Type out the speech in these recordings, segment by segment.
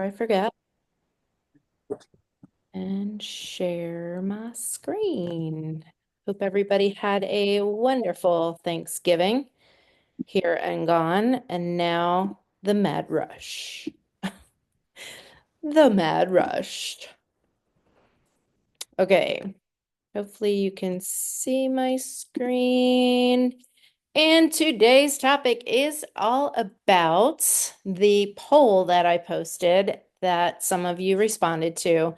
I forget, and share my screen. Hope everybody had a wonderful Thanksgiving here and gone, and now the mad rush. The mad rush. Okay, hopefully you can see my screen. And today's topic is all about the poll that I posted that some of you responded to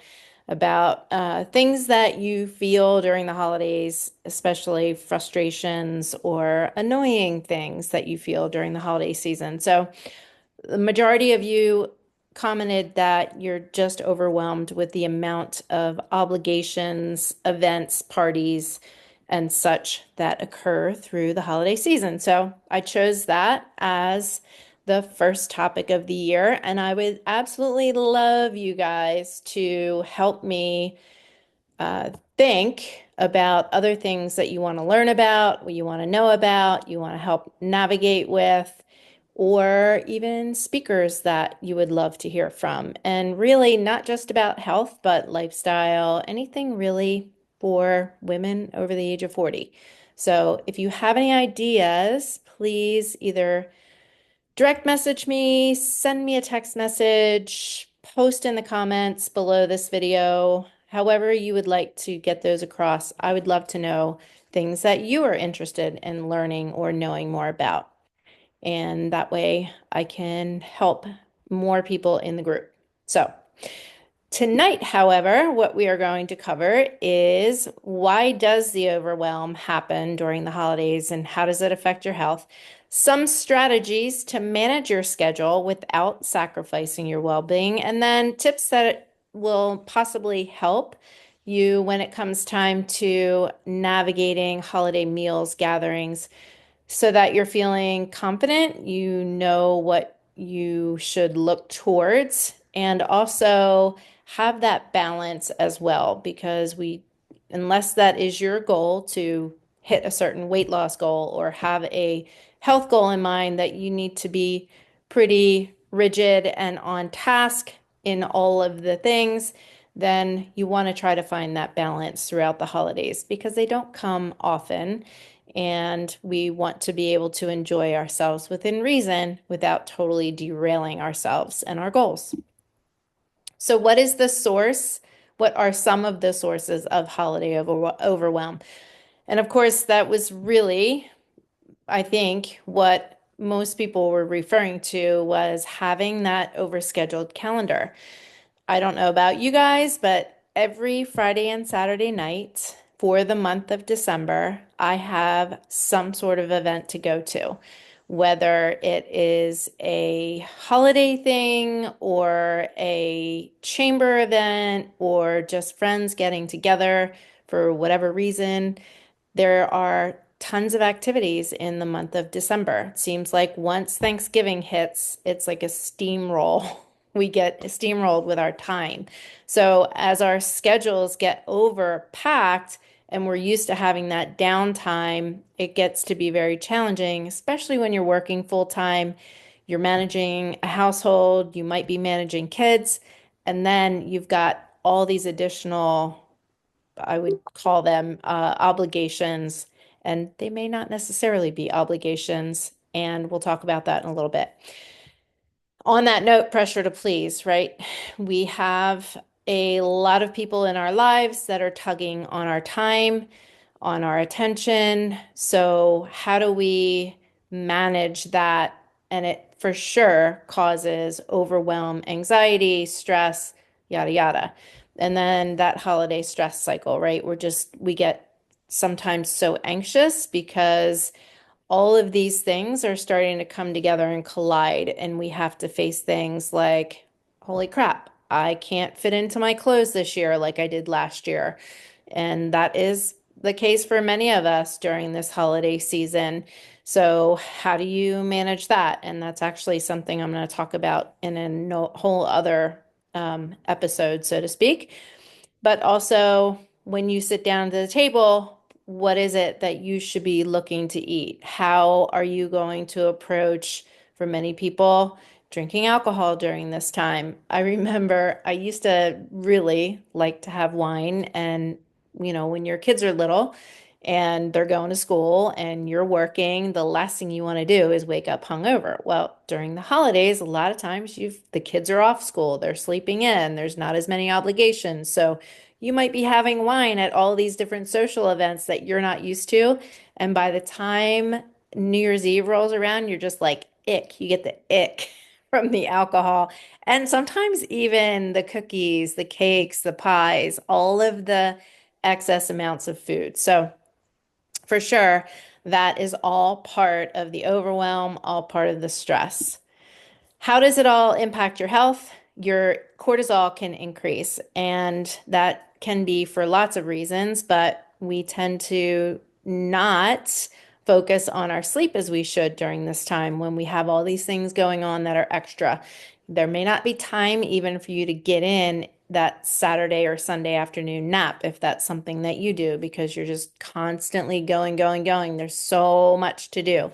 about things that you feel during the holidays, especially frustrations or annoying things that you feel during the holiday season. So, the majority of you commented that you're just overwhelmed with the amount of obligations, events, parties, and such that occur through the holiday season. So I chose that as the first topic of the year, and I would absolutely love you guys to help me think about other things that you want to learn about, what you want to know about, you want to help navigate with, or even speakers that you would love to hear from. And really, not just about health, but lifestyle, anything really for women over the age of 40. So if you have any ideas, please either direct message me, send me a text message, post in the comments below this video, however you would like to get those across. I would love to know things that you are interested in learning or knowing more about. And that way I can help more people in the group. So, tonight, however, what we are going to cover is why does the overwhelm happen during the holidays and how does it affect your health? Some strategies to manage your schedule without sacrificing your well-being, and then tips that will possibly help you when it comes time to navigating holiday meals, gatherings, so that you're feeling confident, you know what you should look towards, and also have that balance as well. Because unless that is your goal to hit a certain weight loss goal or have a health goal in mind, that you need to be pretty rigid and on task in all of the things, then you want to try to find that balance throughout the holidays because they don't come often and we want to be able to enjoy ourselves within reason without totally derailing ourselves and our goals. So, what is the source? What are some of the sources of holiday overwhelm? And of course, that was really, I think, what most people were referring to was having that overscheduled calendar. I don't know about you guys, but every Friday and Saturday night for the month of December, I have some sort of event to go to, whether it is a holiday thing or a chamber event or just friends getting together for whatever reason. There are tons of activities in the month of December. It seems like once Thanksgiving hits, it's like a steamroll. We get steamrolled with our time. So as our schedules get overpacked and we're used to having that downtime, it gets to be very challenging, especially when you're working full time. You're managing a household, you might be managing kids, and then you've got all these additional, I would call them obligations, and they may not necessarily be obligations. And we'll talk about that in a little bit. On that note, pressure to please, right? We have a lot of people in our lives that are tugging on our time, on our attention. So, how do we manage that? And it for sure causes overwhelm, anxiety, stress, yada, yada. And then that holiday stress cycle, right? We get sometimes so anxious because all of these things are starting to come together and collide, and we have to face things like, holy crap, I can't fit into my clothes this year like I did last year. And that is the case for many of us during this holiday season. So, how do you manage that? And that's actually something I'm going to talk about in a no whole other episode, so to speak. But also, when you sit down to the table, what is it that you should be looking to eat? How are you going to approach, for many people, drinking alcohol during this time. I remember I used to really like to have wine, and when your kids are little and they're going to school and you're working, the last thing you want to do is wake up hungover. Well, during the holidays, a lot of times the kids are off school, they're sleeping in, there's not as many obligations. So you might be having wine at all these different social events that you're not used to. And by the time New Year's Eve rolls around, you're just like, ick. You get the ick from the alcohol. And sometimes even the cookies, the cakes, the pies, all of the excess amounts of food. So for sure, that is all part of the overwhelm, all part of the stress. How does it all impact your health? Your cortisol can increase, and that can be for lots of reasons, but we tend to not focus on our sleep as we should during this time when we have all these things going on that are extra. There may not be time even for you to get in that Saturday or Sunday afternoon nap if that's something that you do because you're just constantly going, going, going. There's so much to do.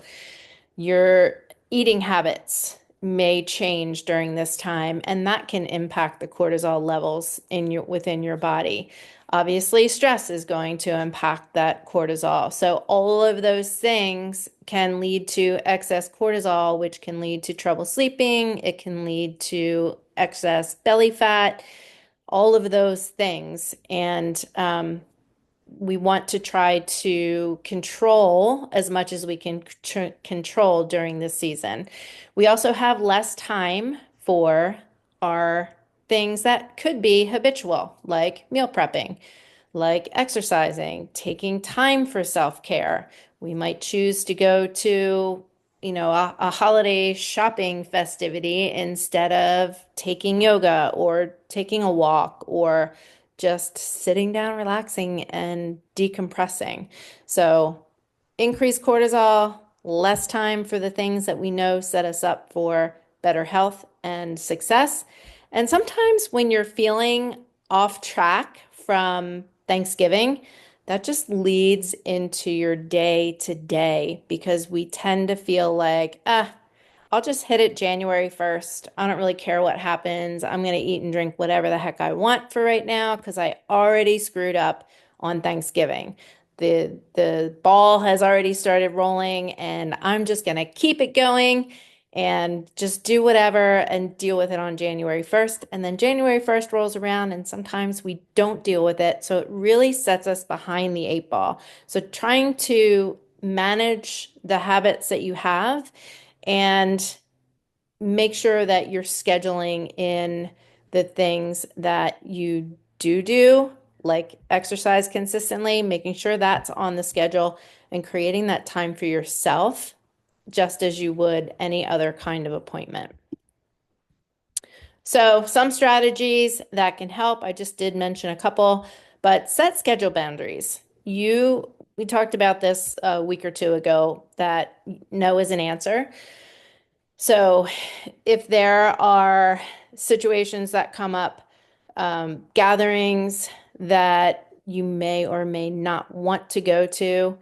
Your eating habits may change during this time, and that can impact the cortisol levels within your body. Obviously, stress is going to impact that cortisol. So all of those things can lead to excess cortisol, which can lead to trouble sleeping. It can lead to excess belly fat, all of those things. And we want to try to control as much as we can control during this season. We also have less time for our things that could be habitual, like meal prepping, like exercising, taking time for self-care. We might choose to go to, a holiday shopping festivity instead of taking yoga or taking a walk or just sitting down, relaxing, and decompressing. So, increased cortisol, less time for the things that we know set us up for better health and success. And sometimes when you're feeling off track from Thanksgiving, that just leads into your day to day because we tend to feel like, I'll just hit it January 1st. I don't really care what happens. I'm going to eat and drink whatever the heck I want for right now because I already screwed up on Thanksgiving. The ball has already started rolling and I'm just going to keep it going and just do whatever and deal with it on January 1st. And then January 1st rolls around and sometimes we don't deal with it. So it really sets us behind the eight ball. So trying to manage the habits that you have and make sure that you're scheduling in the things that you do, like exercise consistently, making sure that's on the schedule and creating that time for yourself, just as you would any other kind of appointment. So, some strategies that can help, I just did mention a couple, but set schedule boundaries. We talked about this a week or two ago that no is an answer. So if there are situations that come up, gatherings that you may or may not want to go to,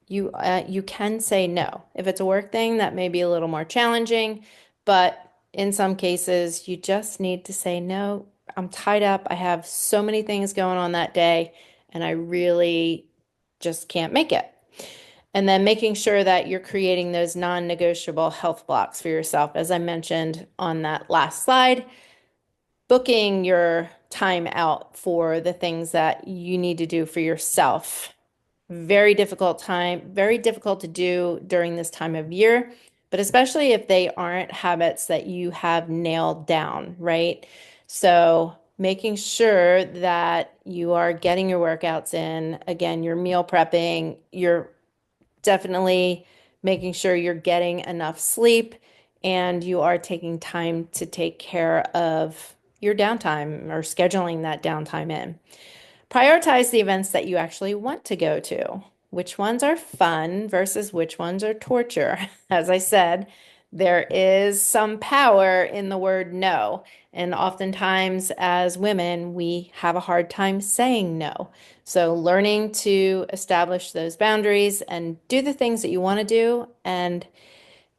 you can say no. If it's a work thing, that may be a little more challenging, but in some cases, you just need to say no. I'm tied up. I have so many things going on that day, and I really just can't make it. And then making sure that you're creating those non-negotiable health blocks for yourself. As I mentioned on that last slide, booking your time out for the things that you need to do for yourself. Very difficult time, very difficult to do during this time of year, but especially if they aren't habits that you have nailed down, right? So making sure that you are getting your workouts in, again, you're meal prepping, you're definitely making sure you're getting enough sleep and you are taking time to take care of your downtime or scheduling that downtime in. Prioritize the events that you actually want to go to. Which ones are fun versus which ones are torture? As I said, there is some power in the word no. And oftentimes, as women, we have a hard time saying no. So, learning to establish those boundaries and do the things that you want to do. And,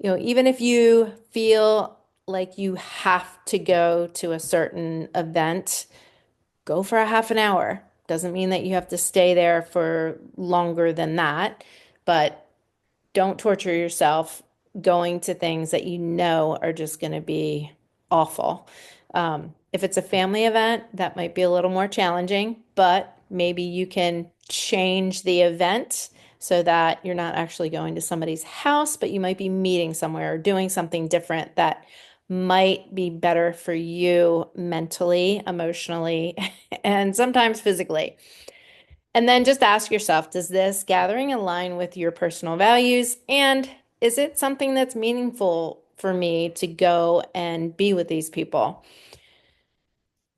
even if you feel like you have to go to a certain event, go for a half an hour. Doesn't mean that you have to stay there for longer than that, but don't torture yourself going to things that you know are just going to be awful. If it's a family event, that might be a little more challenging, but maybe you can change the event so that you're not actually going to somebody's house, but you might be meeting somewhere or doing something different that might be better for you mentally, emotionally, and sometimes physically. And then just ask yourself, does this gathering align with your personal values? And is it something that's meaningful for me to go and be with these people?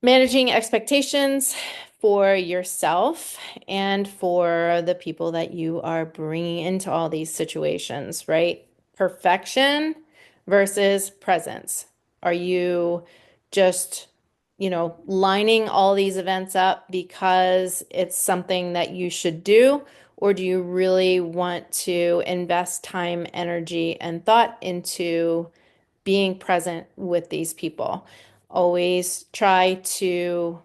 Managing expectations for yourself and for the people that you are bringing into all these situations, right? Perfection versus presence. Are you just, lining all these events up because it's something that you should do? Or do you really want to invest time, energy, and thought into being present with these people? Always try to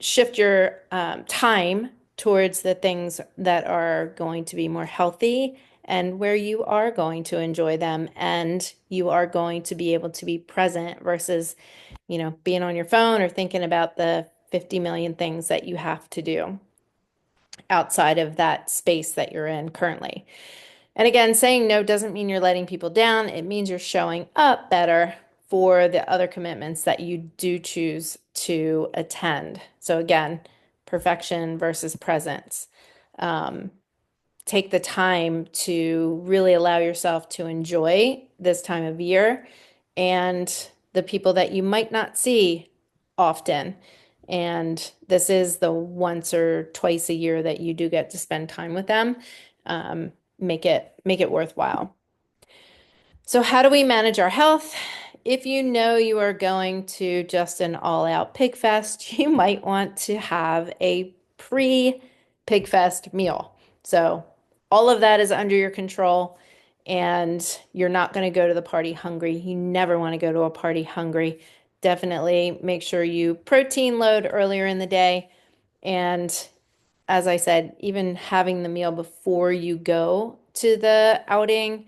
shift your time towards the things that are going to be more healthy and where you are going to enjoy them and you are going to be able to be present versus, being on your phone or thinking about the 50 million things that you have to do outside of that space that you're in currently. And again, saying no doesn't mean you're letting people down. It means you're showing up better for the other commitments that you do choose to attend. So again, perfection versus presence. Um, Take the time to really allow yourself to enjoy this time of year and the people that you might not see often. And this is the once or twice a year that you do get to spend time with them. Make it worthwhile. So, how do we manage our health? If you know you are going to just an all-out pig fest, you might want to have a pre-pig fest meal. So, all of that is under your control, and you're not going to go to the party hungry. You never want to go to a party hungry. Definitely make sure you protein load earlier in the day. And as I said, even having the meal before you go to the outing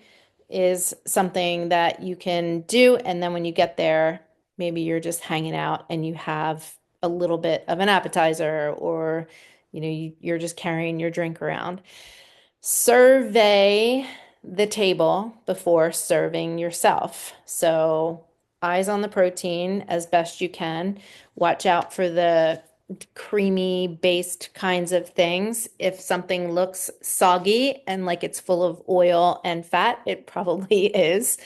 is something that you can do. And then when you get there, maybe you're just hanging out and you have a little bit of an appetizer or, you're just carrying your drink around. Survey the table before serving yourself. So, eyes on the protein as best you can. Watch out for the creamy based kinds of things. If something looks soggy and like it's full of oil and fat, it probably is.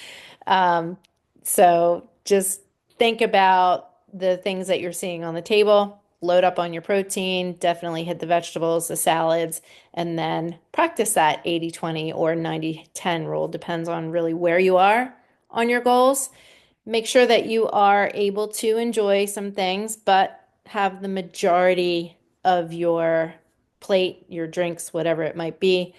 Um, so just think about the things that you're seeing on the table. Load up on your protein, definitely hit the vegetables, the salads, and then practice that 80-20 or 90-10 rule. Depends on really where you are on your goals. Make sure that you are able to enjoy some things, but have the majority of your plate, your drinks, whatever it might be,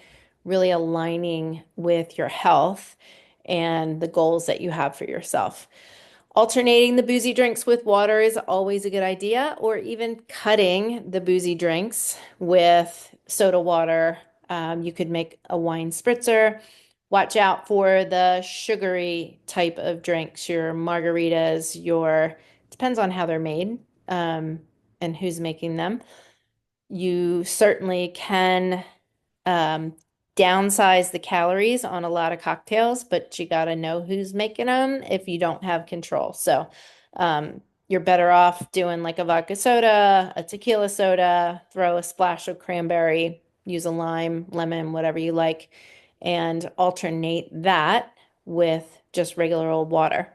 really aligning with your health and the goals that you have for yourself. Alternating the boozy drinks with water is always a good idea, or even cutting the boozy drinks with soda water. You could make a wine spritzer. Watch out for the sugary type of drinks, your margaritas, depends on how they're made, and who's making them. You certainly can um, downsize the calories on a lot of cocktails, but you got to know who's making them if you don't have control. So you're better off doing like a vodka soda, a tequila soda, throw a splash of cranberry, use a lime, lemon, whatever you like, and alternate that with just regular old water.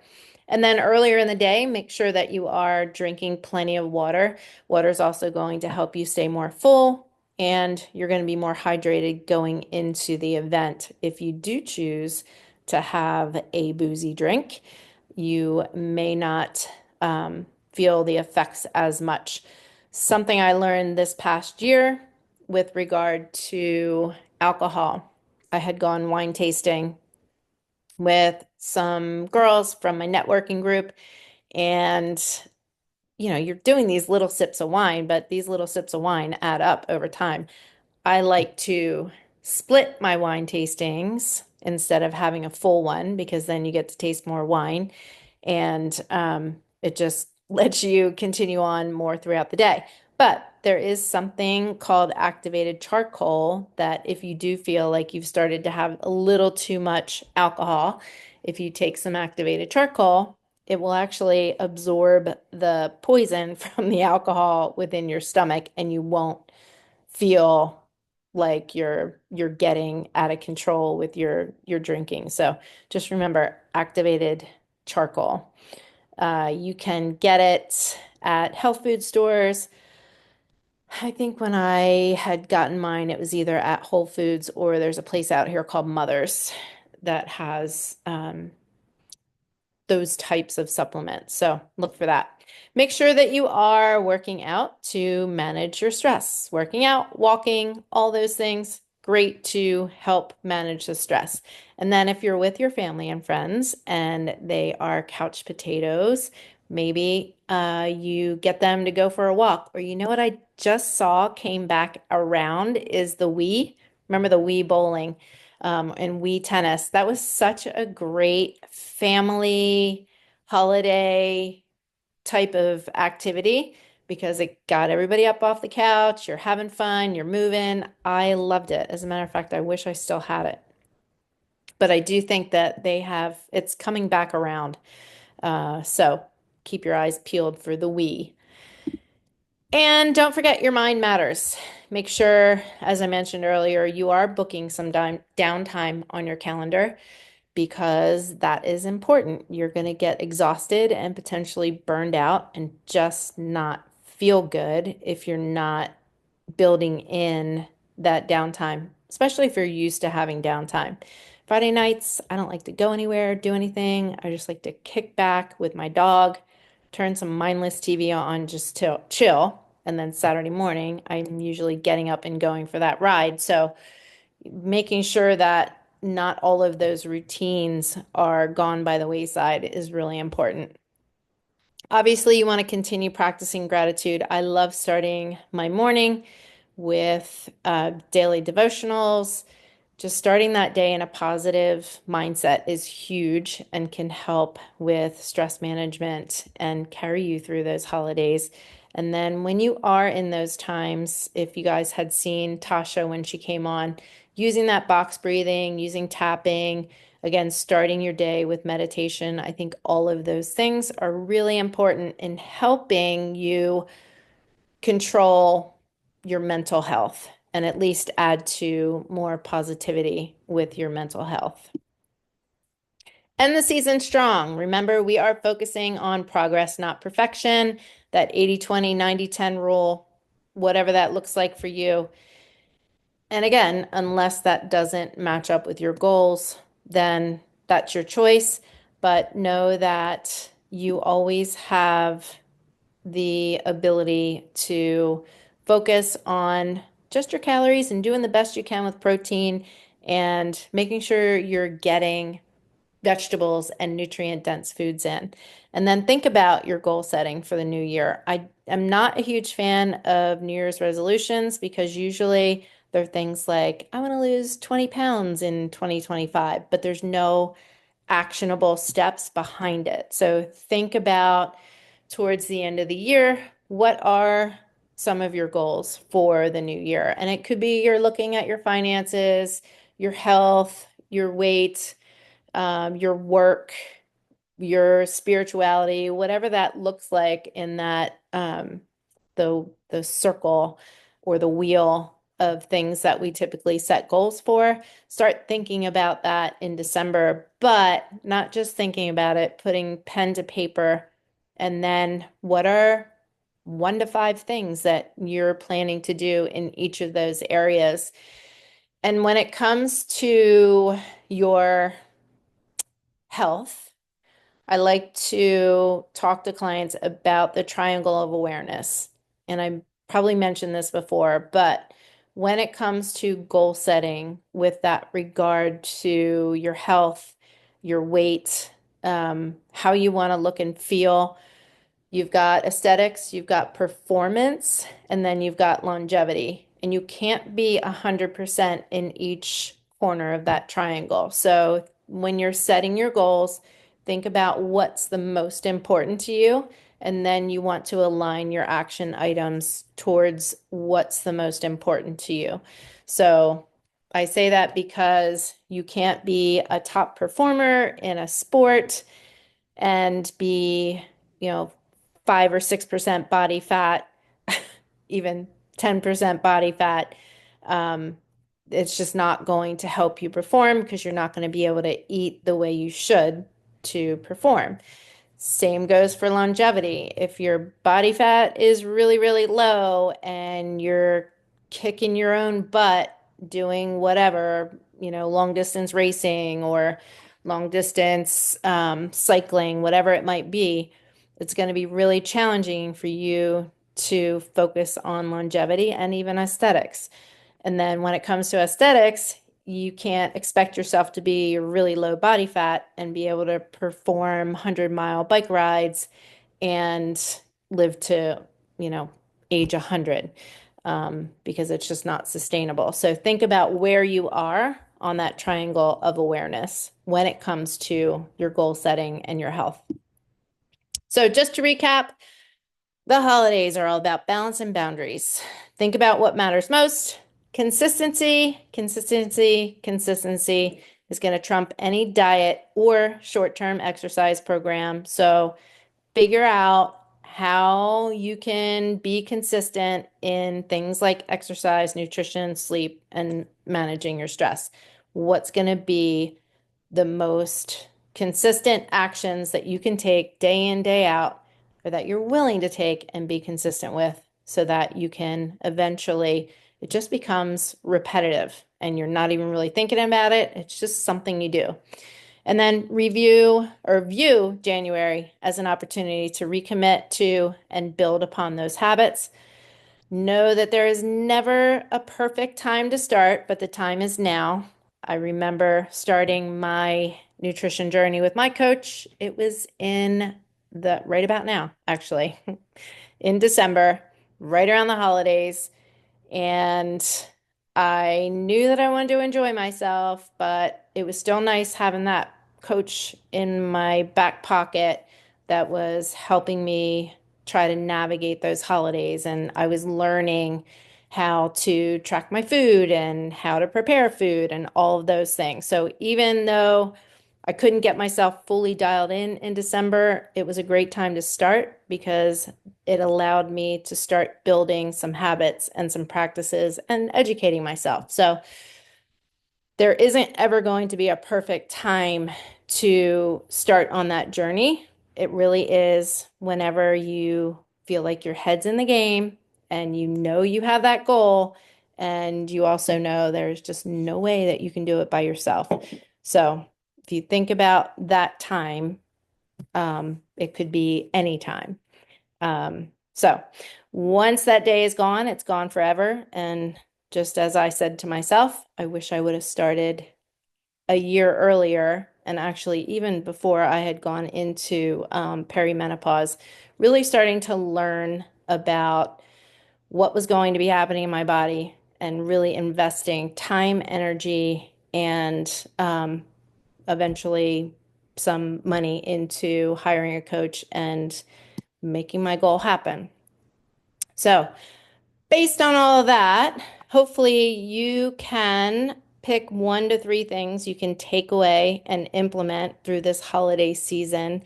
And then earlier in the day, make sure that you are drinking plenty of water. Water is also going to help you stay more full, and you're going to be more hydrated going into the event. If you do choose to have a boozy drink, you may not feel the effects as much. Something I learned this past year with regard to alcohol. I had gone wine tasting with some girls from my networking group. And, you're doing these little sips of wine, but these little sips of wine add up over time. I like to split my wine tastings instead of having a full one because then you get to taste more wine and it just lets you continue on more throughout the day. But there is something called activated charcoal that if you do feel like you've started to have a little too much alcohol, if you take some activated charcoal, it will actually absorb the poison from the alcohol within your stomach and you won't feel like you're getting out of control with your drinking. So just remember activated charcoal. You can get it at health food stores. I think when I had gotten mine, it was either at Whole Foods or there's a place out here called Mother's that has those types of supplements. So look for that. Make sure that you are working out to manage your stress. Working out, walking, all those things, great to help manage the stress. And then if you're with your family and friends and they are couch potatoes, maybe you get them to go for a walk. Or you know what I just saw came back around is the Wii. Remember the Wii bowling? And Wii tennis. That was such a great family holiday type of activity because it got everybody up off the couch. You're having fun, you're moving. I loved it. As a matter of fact, I wish I still had it. But I do think that it's coming back around. So keep your eyes peeled for the Wii. And don't forget your mind matters. Make sure, as I mentioned earlier, you are booking some downtime on your calendar because that is important. You're going to get exhausted and potentially burned out and just not feel good if you're not building in that downtime, especially if you're used to having downtime. Friday nights, I don't like to go anywhere, do anything. I just like to kick back with my dog, turn some mindless TV on just to chill. And then Saturday morning, I'm usually getting up and going for that ride. So making sure that not all of those routines are gone by the wayside is really important. Obviously, you want to continue practicing gratitude. I love starting my morning with daily devotionals. Just starting that day in a positive mindset is huge and can help with stress management and carry you through those holidays. And then when you are in those times, if you guys had seen Tasha when she came on, using that box breathing, using tapping, again, starting your day with meditation, I think all of those things are really important in helping you control your mental health and at least add to more positivity with your mental health. End the season strong. Remember, we are focusing on progress, not perfection. That 80-20, 90-10 rule, whatever that looks like for you. And again, unless that doesn't match up with your goals, then that's your choice. But know that you always have the ability to focus on just your calories and doing the best you can with protein and making sure you're getting vegetables and nutrient dense foods in. And then think about your goal setting for the new year. I am not a huge fan of New Year's resolutions because usually they're things like, I want to lose 20 pounds in 2025, but there's no actionable steps behind it. So think about towards the end of the year, what are some of your goals for the new year? And it could be you're looking at your finances, your health, your weight, your work, your spirituality, whatever that looks like in that the circle or the wheel of things that we typically set goals for. Start thinking about that in December, but not just thinking about it, putting pen to paper, and then what are 1 to 5 things that you're planning to do in each of those areas. And when it comes to your health, I like to talk to clients about the triangle of awareness. And I probably mentioned this before, but when it comes to goal setting with that regard to your health, your weight, how you want to look and feel. You've got aesthetics, you've got performance, and then you've got longevity. And you can't be 100% in each corner of that triangle. So when you're setting your goals, think about what's the most important to you, and then you want to align your action items towards what's the most important to you. So I say that because you can't be a top performer in a sport and be, you know, 5 or 6% body fat, even 10% body fat. Um, it's just not going to help you perform because you're not going to be able to eat the way you should to perform. Same goes for longevity. If your body fat is really, really low and you're kicking your own butt doing whatever, long distance racing or long distance cycling, whatever it might be, it's going to be really challenging for you to focus on longevity and even aesthetics. And then when it comes to aesthetics, you can't expect yourself to be really low body fat and be able to perform 100-mile bike rides and live to, you know, age 100, because it's just not sustainable. So think about where you are on that triangle of awareness when it comes to your goal setting and your health. So just to recap, the holidays are all about balance and boundaries. Think about what matters most. Consistency, consistency, consistency is going to trump any diet or short-term exercise program. So figure out how you can be consistent in things like exercise, nutrition, sleep, and managing your stress. What's going to be the most consistent actions that you can take day in, day out, or that you're willing to take and be consistent with so that you can eventually, it just becomes repetitive and you're not even really thinking about it. It's just something you do. And then review or view January as an opportunity to recommit to and build upon those habits. Know that there is never a perfect time to start, but the time is now. I remember starting my nutrition journey with my coach. It was in the right about now, actually, in December, right around the holidays. And I knew that I wanted to enjoy myself, but it was still nice having that coach in my back pocket that was helping me try to navigate those holidays. And I was learning how to track my food and how to prepare food and all of those things. So even though I couldn't get myself fully dialed in December, it was a great time to start because it allowed me to start building some habits and some practices and educating myself. So there isn't ever going to be a perfect time to start on that journey. It really is whenever you feel like your head's in the game and you know you have that goal, and you also know there's just no way that you can do it by yourself. So if you think about that time, it could be any time. So once that day is gone, it's gone forever. And just as I said to myself, I wish I would have started a year earlier. And actually, even before I had gone into perimenopause, really starting to learn about what was going to be happening in my body and really investing time, energy, and eventually some money into hiring a coach and making my goal happen. So, based on all of that, hopefully you can pick 1 to 3 things you can take away and implement through this holiday season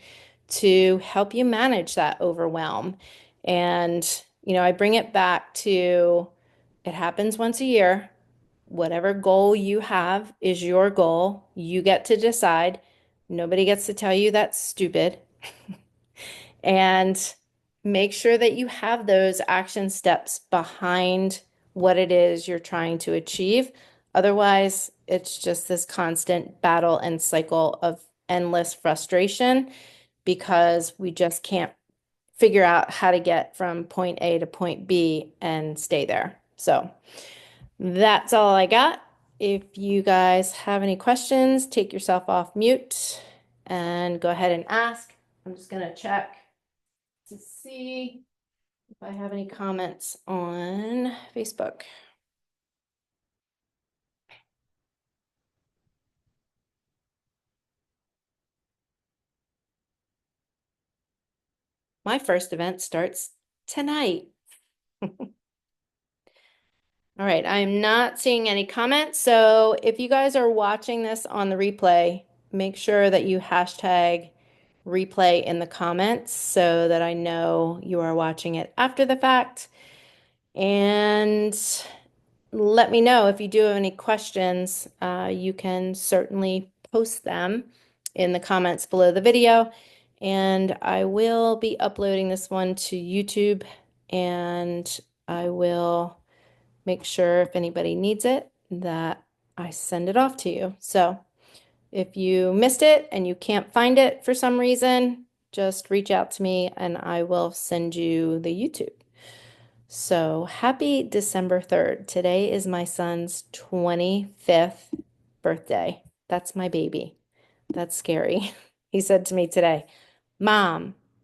to help you manage that overwhelm. And, I bring it back to it happens once a year. Whatever goal you have is your goal. You get to decide. Nobody gets to tell you that's stupid. And make sure that you have those action steps behind what it is you're trying to achieve. Otherwise, it's just this constant battle and cycle of endless frustration because we just can't figure out how to get from point A to point B and stay there. So that's all I got. If you guys have any questions, take yourself off mute and go ahead and ask. I'm just gonna check to see if I have any comments on Facebook. My first event starts tonight. All right, I'm not seeing any comments. So if you guys are watching this on the replay, make sure that you hashtag replay in the comments so that I know you are watching it after the fact. And let me know if you do have any questions. You can certainly post them in the comments below the video. And I will be uploading this one to YouTube, and I will make sure if anybody needs it that I send it off to you. So if you missed it and you can't find it for some reason, just reach out to me and I will send you the YouTube. So happy December 3rd. Today is my son's 25th birthday. That's my baby. That's scary. He said to me today, Mom,